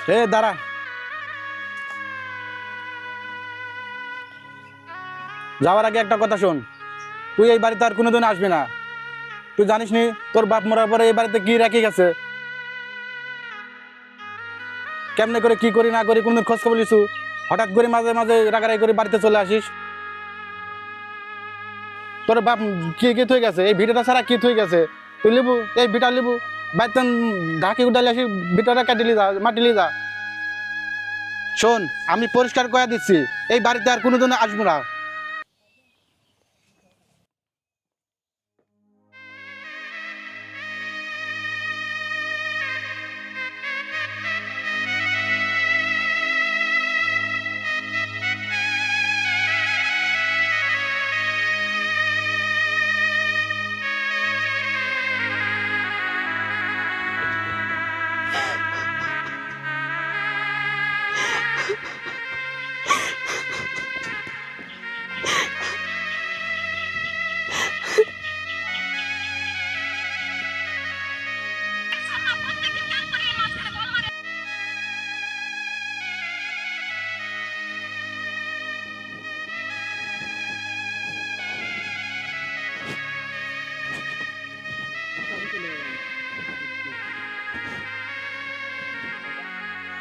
দাঁড়া। যাওয়ার আগে একটা কথা শোন, তুই এই বাড়িতে আর কোনোদিন আসবি না। তুই জানিস নি তোর বাপ মরার পরে এই বাড়িতে কি রেখে গেছে, কেমনে করে কি করি না করি কোনদিন খোঁজ খবর লিছু? হঠাৎ করে মাঝে মাঝে রাগারাগি করে বাড়িতে চলে আসিস। তোর বাপ কি কি থই গেছে, এই ভিটাটা ছাড়া কি থই গেছে? তুই লিবু এই ভিটা লিবু বাইতেন ঢাকি উঠালে আসি, ভিটাটা কাটিলি যা, মাটিলি যা। শোন, আমি পরিষ্কার করে দিচ্ছি, এই বাড়িতে আর কোনোদিন আসবো না।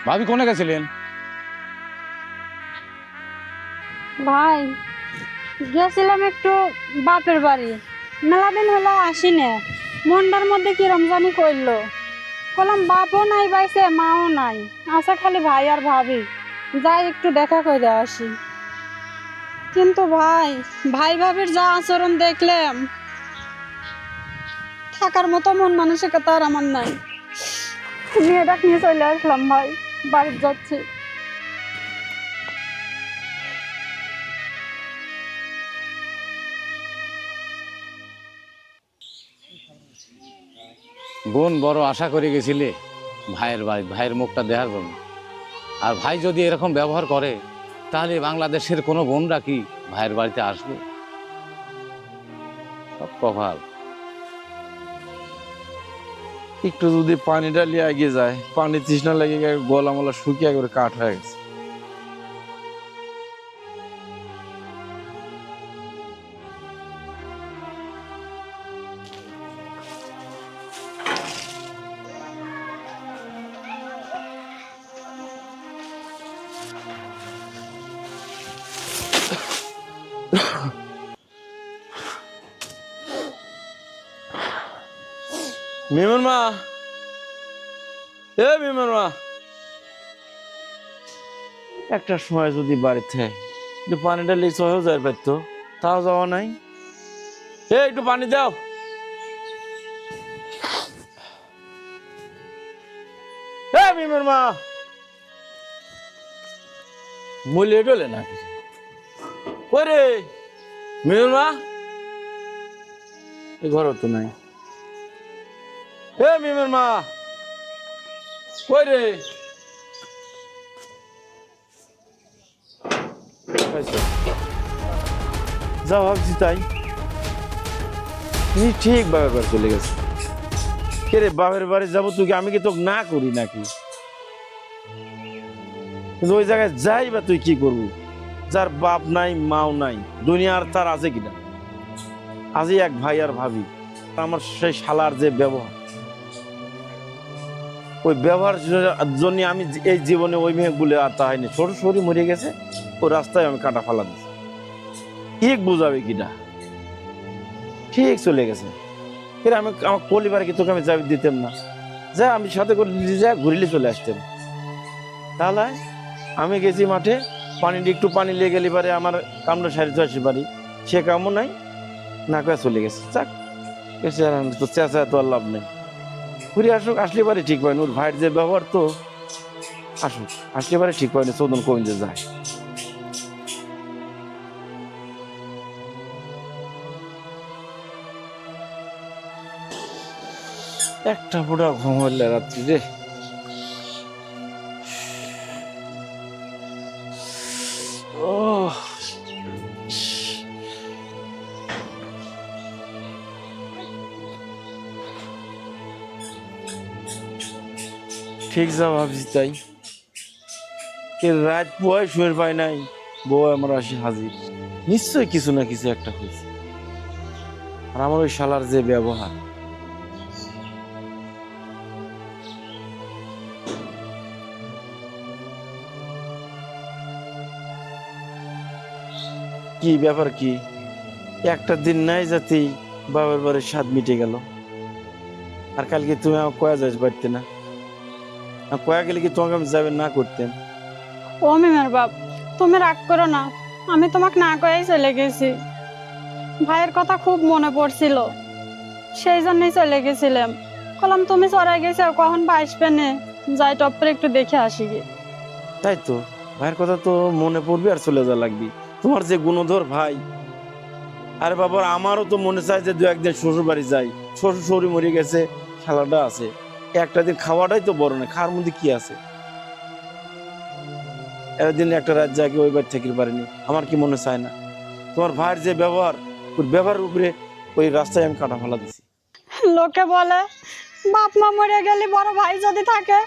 ভাবি কোনে গেছিলেন? ভাই গেছিলাম একটু বাপের বাড়ি, মেলা দিন হলো আসি না। মনটার মধ্যে কি রমজানি করলো, বললাম বাপও নাই বাইছে, মাও নাই, আছে খালি ভাই আর ভাবি, যাই একটু দেখা করে আসি। কিন্তু ভাই, ভাই ভাবির যা আচরণ দেখলাম, থাকার মতো মন মানসিকতা আর আমার নাই। মেয়েটা নিয়ে চলে আসলাম ভাই, বাড়ির যাচ্ছি। বোন বড় আশা করে গেছিলে ভাইয়ের বাড়ি, ভাইয়ের মুখটা দেখার জন্য। আর ভাই যদি এরকম ব্যবহার করে, তাহলে বাংলাদেশের কোনো বোনরা কি ভাইয়ের বাড়িতে আসবে? সব কপাল। একটু যদি পানিটা লিয়ে এগিয়ে যায়, পানি তৃষ্ণা লেগে গলা মলা শুকিয়ে করে কাঠ হয়ে গেছে। মেমন মা, মেমন মা, একটা সময় যদি বাড়িতে একটু পানিটা লিয়ে সহেও যায় পারতো, তাও যাওয়া নাই। একটু পানি দাও। মেমন মা, মূল্য ডলে না কিছু করে। মেমন মা, এই ঘর তো নাই। মেমন মা কই রে? যা ভাবছি তাই, তুমি ঠিক ভাবে করে চলে গেছে। কে রে, বাপের বাড়ি যাবো তুই, আমি কি তোকে না করি নাকি? কিন্তু ওই জায়গায় যাই বা তুই কি করবো? যার বাপ নাই মাও নাই, দুনিয়ার তার আছে কিনা? আজই এক ভাই আর ভাবি, আমার সেই শালার যে ব্যবহার, ওই ব্যবহার জন্য আমি এই জীবনে ওই মেয়ে বলে আর তা হয়নি। ছোট শরীর মরে গেছে, ও রাস্তায় আমি কাটা ফালা দিচ্ছি। ঠিক বুঝাবে কিনা? ঠিক চলে গেছে। ফের আমি আমার পরিবারে কি তোকে আমি যাবি দিতাম না? যা আমি সাথে করে যা ঘুরিলে চলে আসতাম। তাহলে আমি গেছি মাঠে, পানি একটু পানি লেগে গেলে পারে আমার কামড়া সারিতে আসি পারি, সে কামও নাই, না করে চলে গেছে। যাক গেছে, আর তো চেঁচা তো আর লাভ নেই। ঘুরে আসুক, আসলে পারে ঠিক পায়নি। ওর ভাইয়ের যে ব্যবহার, তো আসুক, আসলে পারে ঠিক পায়নি। চৌদন কমিতে যায়। একটা বুড়া ঘুমাইলে রাত্রি রে। ও ঠিক যা ভাবছি তাই। রাত পোয়াই শুয়ে পাই নাই, বউ আমার আসি হাজির, নিশ্চয়ই কিছু না কিছু একটা হয়েছে। আর আমার ওই শালার যে ব্যবহার, কি ব্যাপার কি, একটা দিন নাই যাতেই বাবার বাড়ির স্বাদ মিটে গেল। আর কালকে তুমি আমার কয়া যাস বাড়তে না, আর কয়া গেলে কি তোমাকে আমি যাবে না করতেন? ও মিমের বাপ, তুমি রাগ করো না, আমি তোমাকে না কয়েই চলে গেছি। ভাইয়ের কথা খুব মনে পড়ছিল, সেই জন্যই চলে গেছিলাম। বললাম তুমি চড়াই গেছো, কখন ভাই আসবে নে, যাই টপরে একটু দেখে আসি গে। তাই তো, ভাইয়ের কথা তো মনে পড়বে আর চলে যা লাগবি। তোমার যে গুণধর ভাই, আরে বাবা আমারও তো মনে চায় যে দু একদিন শ্বশুর বাড়ি যাই। শ্বশুর শরী মরে গেছে, খেলাটা আছে, একটা দিন খাওয়াটাই তো বড় না, খাওয়ার মধ্যে কি আছে? একদিন একটা রাত জায়গা ওই বাড়ি থেকে পারিনি, আমার কি মনে চায় না? তোমার ভাইয়ের যে ব্যবহার, ওই ব্যবহারের উপরে ওই রাস্তায় আমি কাটা ফেলা দিছি। লোকে বলে বাপ মা মরে গেলে বড় ভাই যদি থাকে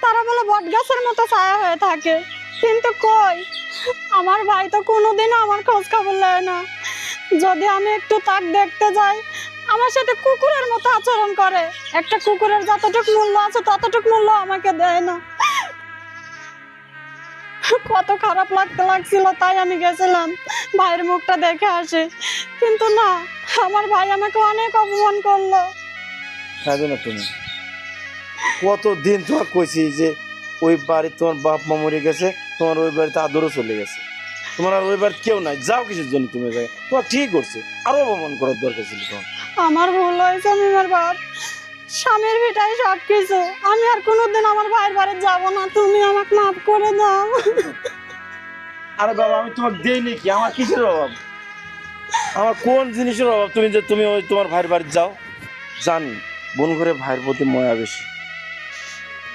তারা বলে বট গাছের মতো ছায়া হয়ে থাকে, কিন্তু কই, আমার ভাই তো কোনোদিনও আমার খোঁজ খবর নেয় না। যদি আমি একটু তাক দেখতে যাই, আমার সাথে কুকুরের মতো আচরণ করে। একটা কুকুরের যতটুকু মূল্য আছে ততটুকু মূল্য আমাকে দেয় না। কত খারাপ লাগছিল, তাই আমি গেছিলাম ভাইয়ের মুখটা দেখে আসি, কিন্তু না, আমার ভাই আমাকে অনেক অপমান করলো। খাবে না তুমি, কতদিন তোমার কইছি যে ওই বাড়ি তোমার বাপ মা মরে গেছে, তোমার ওই বাড়িতে আদরও চলে গেছে, তোমার আর ওই বাড়ি কেউ নাই, যাও কিসের জন্য তুমি জায়গায়? তোমার ঠিক করছে, আরো অপমান করার দরকার ছিল তোমার। আমার ভুল হয়েছে মিমের বাপ, স্বামীর ভিটাই সব কিছু। আমি আর কোনোদিন আমার ভাইয়ের বাড়ি যাব না, তুমি আমাকে মাফ করে দাও। আরে বাবা আমি তোমাকে দেই নাকি, আমার কিসের অভাব, আমার কোন জিনিসের অভাব তুমি যে তুমি ওই তোমার ভাইয়ের বাড়ি যাও? জানি বোন ঘরে ভাইয়ের প্রতি ময়া বেশি,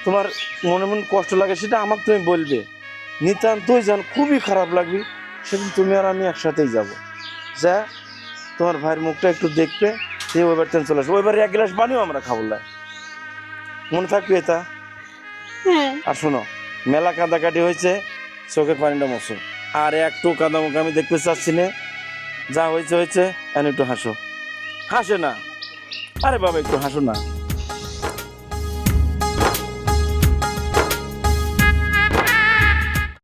তোমার মনে মনে কষ্ট লাগে সেটা আমাকে তুমি বলবে, নিতান্তই জান খুবই খারাপ লাগবে, সেদিন তুমি আর আমি একসাথেই যাব। যা তোমার ভাইয়ের মুখটা একটু দেখবে, সে ওই বাড়িতে চলে আসবে, ওই বাড়ি এক গ্লাস পানিও আমরা খাবো না, মনে থাকবে এটা। হ্যাঁ, আর শোনো, মেলা কাঁদাকাটি হয়েছে, চোখের পানিটা মশো, আর একটু কাঁদামুখ আমি দেখতে চাচ্ছি না, যা হয়েছে হয়েছে, এখন একটু হাসো। হাসে না, আরে বাবা একটু হাসো না।